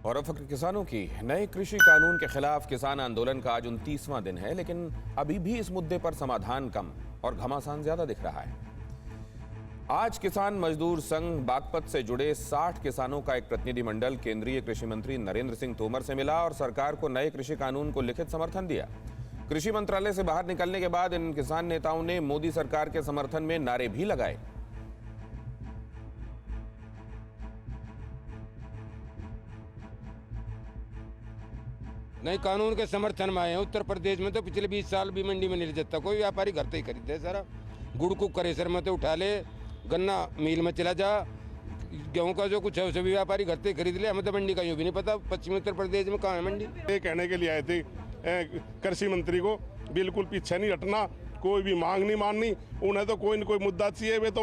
और अब किसानों की नए कृषि कानून के खिलाफ किसान आंदोलन का आज 29वां दिन है, लेकिन अभी भी इस मुद्दे पर समाधान कम और घमासान ज्यादा दिख रहा है। आज किसान मजदूर संघ बागपत से जुड़े 60 किसानों का एक प्रतिनिधिमंडल केंद्रीय कृषि मंत्री नरेंद्र सिंह तोमर से मिला और सरकार को नए कृषि कानून को लिखित समर्थन दिया। कृषि मंत्रालय से बाहर निकलने के बाद इन किसान नेताओं ने मोदी सरकार के समर्थन में नारे भी लगाए। नए कानून के समर्थन में आए हैं। उत्तर प्रदेश में तो पिछले 20 साल भी मंडी में नहीं जाता कोई व्यापारी, घर से ही खरीदे सारा। गुड़ को करेसर में तो उठा ले, गन्ना मिल में चला जा, गेहूं का जो कुछ है उसे भी व्यापारी घर से खरीद ले। हमें तो मंडी का यूँ भी नहीं पता पश्चिमी उत्तर प्रदेश में कहाँ है मंडी। ये कहने के लिए आए थे कृषि मंत्री को बिल्कुल पीछे नहीं हटना, कोई भी मांग नहीं माननी। उन्हें तो कोई न कोई मुद्दा चाहिए। वे तो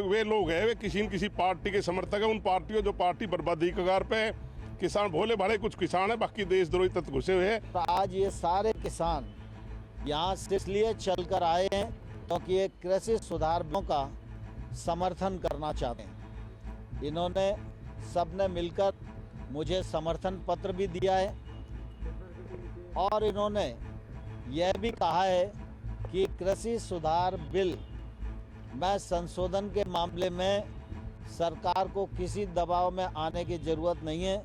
वे लोग हैं, वे किसी न किसी पार्टी के समर्थक है। उन पार्टियों जो पार्टी बर्बादी कगार पे है। किसान भोले भाले कुछ किसान है, बाकी देशद्रोही तत्व घुसे हुए हैं। तो आज ये सारे किसान यहाँ से इसलिए चलकर आए हैं क्योंकि ये कृषि सुधार बिलों का समर्थन करना चाहते हैं। इन्होंने सबने मिलकर मुझे समर्थन पत्र भी दिया है और इन्होंने यह भी कहा है कि कृषि सुधार बिल में संशोधन के मामले में सरकार को किसी दबाव में आने की जरूरत नहीं है।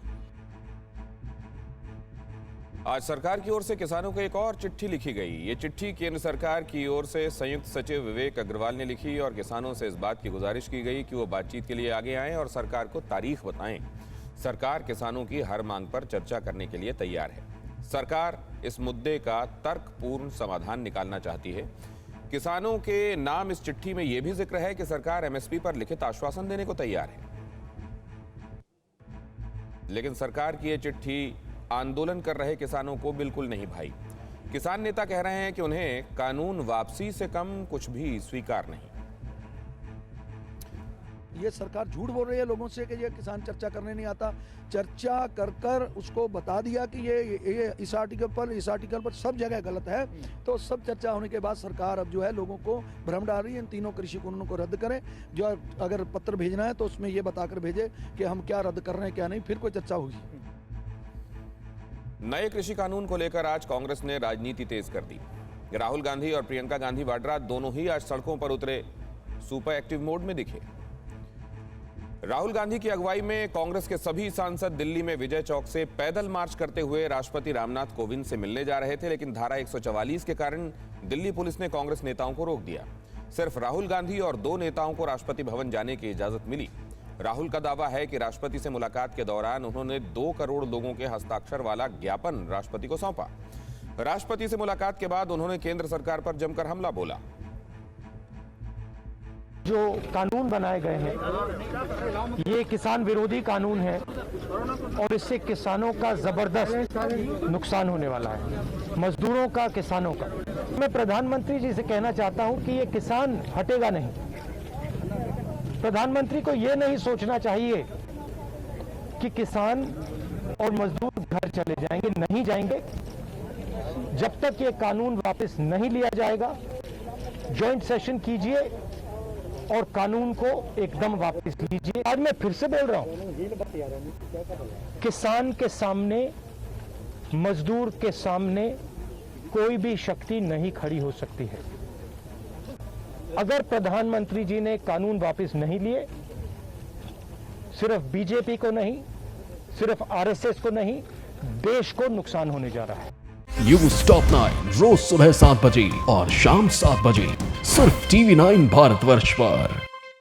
आज सरकार की ओर से किसानों को एक और चिट्ठी लिखी गई। ये चिट्ठी केंद्र सरकार की ओर से संयुक्त सचिव विवेक अग्रवाल ने लिखी और किसानों से इस बात की गुजारिश की गई कि वो बातचीत के लिए आगे आएं और सरकार को तारीख बताएं। सरकार किसानों की हर मांग पर चर्चा करने के लिए तैयार है। सरकार इस मुद्दे का तर्कपूर्ण समाधान निकालना चाहती है। किसानों के नाम इस चिट्ठी में यह भी जिक्र है कि सरकार एमएसपी पर लिखित आश्वासन देने को तैयार है, लेकिन सरकार की यह चिट्ठी आंदोलन कर रहे किसानों को बिल्कुल नहीं भाई। किसान नेता कह रहे हैं कि उन्हें कानून वापसी से कम कुछ भी स्वीकार नहीं। ये सरकार झूठ बोल रही है लोगों से कि ये किसान चर्चा करने नहीं आता। चर्चा कर कर उसको बता दिया कि ये इस आर्टिकल पर सब जगह गलत है। तो सब चर्चा होने के बाद सरकार अब जो है लोगों को भ्रम डाल रही है। इन तीनों कृषि कानूनों को रद्द करें। जो अगर पत्र भेजना है तो उसमें ये बताकर भेजे कि हम क्या रद्द कर रहे हैं क्या नहीं, फिर कोई चर्चा होगी। नए कृषि कानून को लेकर आज कांग्रेस ने राजनीति तेज कर दी। राहुल गांधी और प्रियंका गांधी वाड्रा दोनों ही आज सड़कों पर उतरे सुपर एक्टिव मोड में दिखे। राहुल गांधी की अगुवाई में कांग्रेस के सभी सांसद दिल्ली में विजय चौक से पैदल मार्च करते हुए राष्ट्रपति रामनाथ कोविंद से मिलने जा रहे थे, लेकिन धारा 144 के कारण दिल्ली पुलिस ने कांग्रेस नेताओं को रोक दिया। सिर्फ राहुल गांधी और 2 नेताओं को राष्ट्रपति भवन जाने की इजाजत मिली। राहुल का दावा है कि राष्ट्रपति से मुलाकात के दौरान उन्होंने 2 करोड़ लोगों के हस्ताक्षर वाला ज्ञापन राष्ट्रपति को सौंपा। राष्ट्रपति से मुलाकात के बाद उन्होंने केंद्र सरकार पर जमकर हमला बोला। जो कानून बनाए गए हैं ये किसान विरोधी कानून है और इससे किसानों का जबरदस्त नुकसान होने वाला है, मजदूरों का, किसानों का। मैं प्रधानमंत्री जी से कहना चाहता हूं कि ये किसान हटेगा नहीं। प्रधानमंत्री को ये नहीं सोचना चाहिए कि किसान और मजदूर घर चले जाएंगे, नहीं जाएंगे। जब तक ये कानून वापस नहीं लिया जाएगा, जॉइंट सेशन कीजिए और कानून को एकदम वापस लीजिए। आज मैं फिर से बोल रहा हूं, किसान के सामने, मजदूर के सामने कोई भी शक्ति नहीं खड़ी हो सकती है। अगर प्रधानमंत्री जी ने कानून वापस नहीं लिए, सिर्फ बीजेपी को नहीं, सिर्फ आरएसएस को नहीं, देश को न्नुकसान होने जा रहा है। न्यूज़ टॉप 9 रोज सुबह 7 बजे और शाम 7 बजे सिर्फ TV9 भारतवर्ष पर।